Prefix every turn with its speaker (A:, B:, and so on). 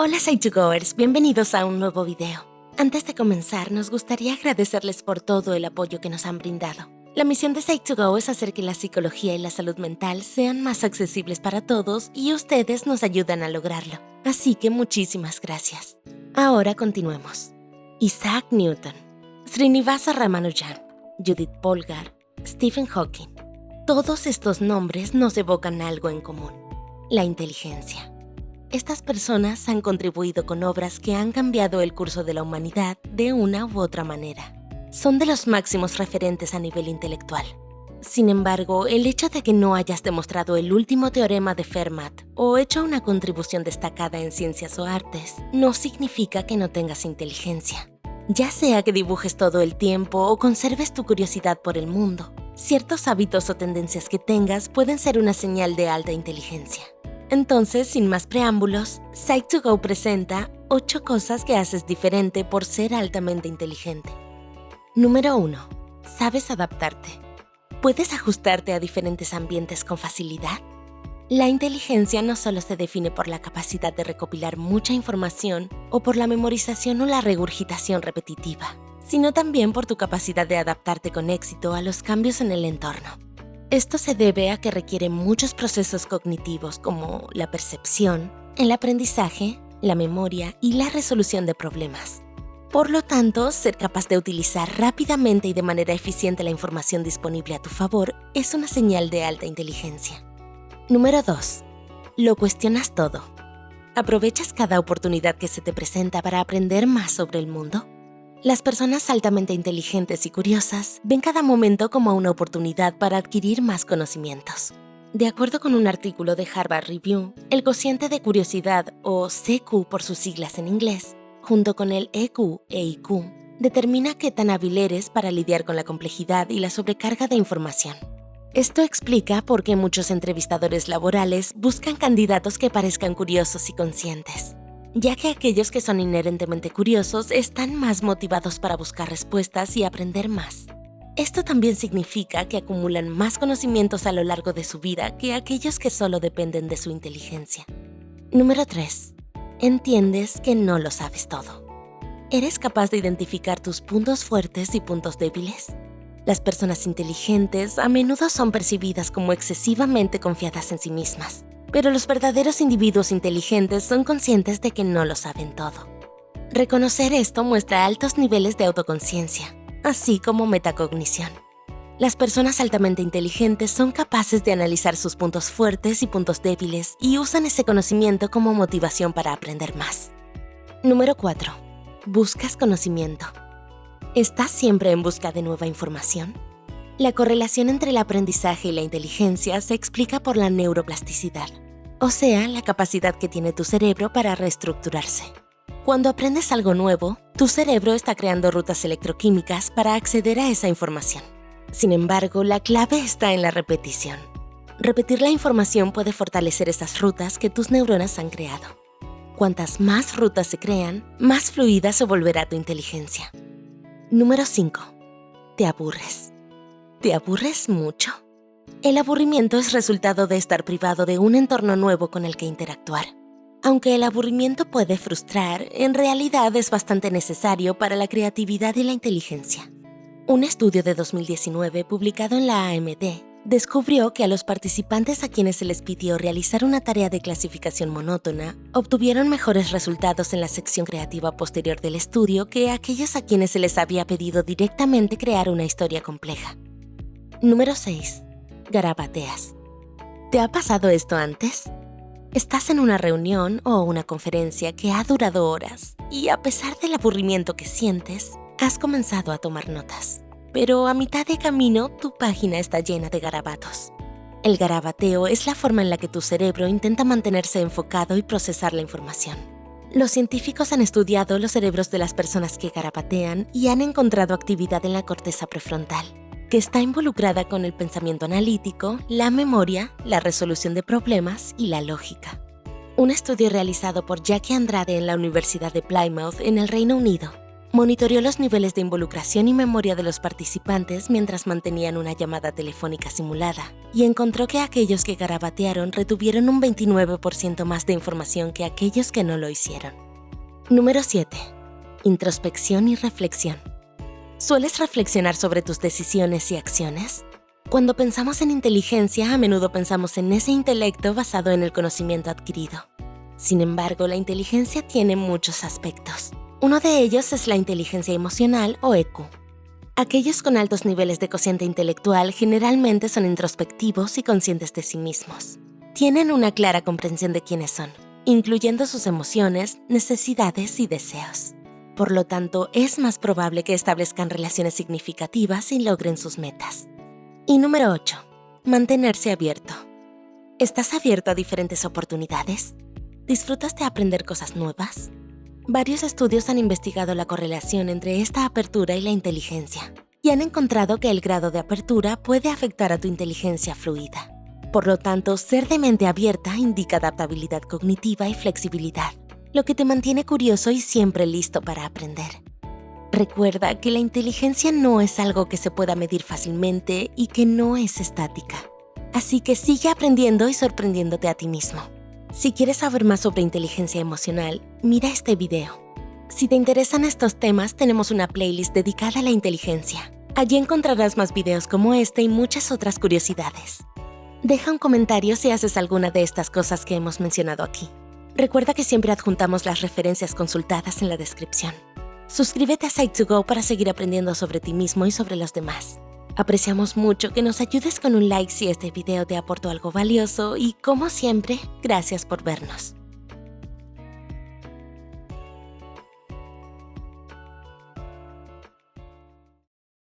A: Hola Psych2Goers, bienvenidos a un nuevo video. Antes de comenzar, nos gustaría agradecerles por todo el apoyo que nos han brindado. La misión de Psych2Go es hacer que la psicología y la salud mental sean más accesibles para todos y ustedes nos ayudan a lograrlo. Así que muchísimas gracias. Ahora continuemos. Isaac Newton, Srinivasa Ramanujan, Judith Polgar, Stephen Hawking. Todos estos nombres nos evocan algo en común: la inteligencia. Estas personas han contribuido con obras que han cambiado el curso de la humanidad de una u otra manera. Son de los máximos referentes a nivel intelectual. Sin embargo, el hecho de que no hayas demostrado el último teorema de Fermat o hecho una contribución destacada en ciencias o artes no significa que no tengas inteligencia. Ya sea que dibujes todo el tiempo o conserves tu curiosidad por el mundo, ciertos hábitos o tendencias que tengas pueden ser una señal de alta inteligencia. Entonces, sin más preámbulos, Psych2Go presenta 8 cosas que haces diferente por ser altamente inteligente. Número 1. ¿Sabes adaptarte? ¿Puedes ajustarte a diferentes ambientes con facilidad? La inteligencia no solo se define por la capacidad de recopilar mucha información o por la memorización o la regurgitación repetitiva, sino también por tu capacidad de adaptarte con éxito a los cambios en el entorno. Esto se debe a que requiere muchos procesos cognitivos como la percepción, el aprendizaje, la memoria y la resolución de problemas. Por lo tanto, ser capaz de utilizar rápidamente y de manera eficiente la información disponible a tu favor es una señal de alta inteligencia. Número 2. Lo cuestionas todo. ¿Aprovechas cada oportunidad que se te presenta para aprender más sobre el mundo? Las personas altamente inteligentes y curiosas ven cada momento como una oportunidad para adquirir más conocimientos. De acuerdo con un artículo de Harvard Review, el cociente de curiosidad, o CQ por sus siglas en inglés, junto con el EQ e IQ, determina qué tan hábil eres para lidiar con la complejidad y la sobrecarga de información. Esto explica por qué muchos entrevistadores laborales buscan candidatos que parezcan curiosos y conscientes, ya que aquellos que son inherentemente curiosos están más motivados para buscar respuestas y aprender más. Esto también significa que acumulan más conocimientos a lo largo de su vida que aquellos que solo dependen de su inteligencia. Número 3. Entiendes que no lo sabes todo. ¿Eres capaz de identificar tus puntos fuertes y puntos débiles? Las personas inteligentes a menudo son percibidas como excesivamente confiadas en sí mismas. Pero los verdaderos individuos inteligentes son conscientes de que no lo saben todo. Reconocer esto muestra altos niveles de autoconciencia, así como metacognición. Las personas altamente inteligentes son capaces de analizar sus puntos fuertes y puntos débiles y usan ese conocimiento como motivación para aprender más. Número 4. Buscas conocimiento. ¿Estás siempre en busca de nueva información? La correlación entre el aprendizaje y la inteligencia se explica por la neuroplasticidad, o sea, la capacidad que tiene tu cerebro para reestructurarse. Cuando aprendes algo nuevo, tu cerebro está creando rutas electroquímicas para acceder a esa información. Sin embargo, la clave está en la repetición. Repetir la información puede fortalecer esas rutas que tus neuronas han creado. Cuantas más rutas se crean, más fluida se volverá tu inteligencia. Número 5. Te aburres. ¿Te aburres mucho? El aburrimiento es resultado de estar privado de un entorno nuevo con el que interactuar. Aunque el aburrimiento puede frustrar, en realidad es bastante necesario para la creatividad y la inteligencia. Un estudio de 2019 publicado en la AMD descubrió que a los participantes a quienes se les pidió realizar una tarea de clasificación monótona obtuvieron mejores resultados en la sección creativa posterior del estudio que aquellos a quienes se les había pedido directamente crear una historia compleja. Número 6. Garabateas. ¿Te ha pasado esto antes? Estás en una reunión o una conferencia que ha durado horas y a pesar del aburrimiento que sientes, has comenzado a tomar notas. Pero a mitad de camino, tu página está llena de garabatos. El garabateo es la forma en la que tu cerebro intenta mantenerse enfocado y procesar la información. Los científicos han estudiado los cerebros de las personas que garabatean y han encontrado actividad en la corteza prefrontal, que está involucrada con el pensamiento analítico, la memoria, la resolución de problemas y la lógica. Un estudio realizado por Jackie Andrade en la Universidad de Plymouth, en el Reino Unido, Monitoreó los niveles de involucración y memoria de los participantes mientras mantenían una llamada telefónica simulada y encontró que aquellos que garabatearon retuvieron un 29% más de información que aquellos que no lo hicieron. Número 7. Introspección y reflexión. ¿Sueles reflexionar sobre tus decisiones y acciones? Cuando pensamos en inteligencia, a menudo pensamos en ese intelecto basado en el conocimiento adquirido. Sin embargo, la inteligencia tiene muchos aspectos. Uno de ellos es la inteligencia emocional o EQ. Aquellos con altos niveles de cociente intelectual generalmente son introspectivos y conscientes de sí mismos. Tienen una clara comprensión de quiénes son, incluyendo sus emociones, necesidades y deseos. Por lo tanto, es más probable que establezcan relaciones significativas y logren sus metas. Y número 8. Mantenerse abierto. ¿Estás abierto a diferentes oportunidades? ¿Disfrutas de aprender cosas nuevas? Varios estudios han investigado la correlación entre esta apertura y la inteligencia, y han encontrado que el grado de apertura puede afectar a tu inteligencia fluida. Por lo tanto, ser de mente abierta indica adaptabilidad cognitiva y flexibilidad, lo que te mantiene curioso y siempre listo para aprender. Recuerda que la inteligencia no es algo que se pueda medir fácilmente y que no es estática. Así que sigue aprendiendo y sorprendiéndote a ti mismo. Si quieres saber más sobre inteligencia emocional, mira este video. Si te interesan estos temas, tenemos una playlist dedicada a la inteligencia. Allí encontrarás más videos como este y muchas otras curiosidades. Deja un comentario si haces alguna de estas cosas que hemos mencionado aquí. Recuerda que siempre adjuntamos las referencias consultadas en la descripción. Suscríbete a Psych2Go para seguir aprendiendo sobre ti mismo y sobre los demás. Apreciamos mucho que nos ayudes con un like si este video te aportó algo valioso y, como siempre, gracias por vernos.